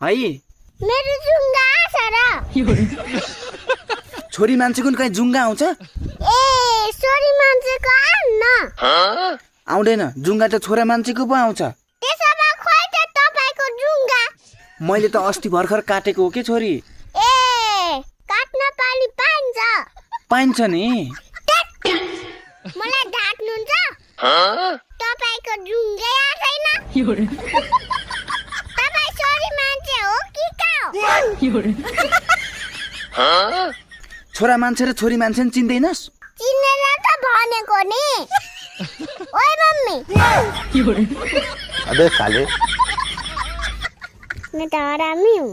है मेरो जुङ्गा छ र छोरी मान्छेको नि कहीँ जुङ्गा आउँछ ए छोरी मान्छेको आउन आउँदैन जुङ्गा त छोरा मान्छेको पो आउँछ त्यसो भए खोइ त तपाईको जुङ्गा मैले त अस्ति भर्खर काटेको हो के छोरी ए काट्न पाली पाइन्छ नि मलाई ढाट्नुहुन्छ तपाईको जुङ्गै आछैन तपाई छोरी मान्छे हो कि का हो छोरा मान्छे र छोरी मान्छे चिन्दैनस् चिनेर त भनेको नि ओइ मम्मी अबे साले मैं तो हरामी हूँ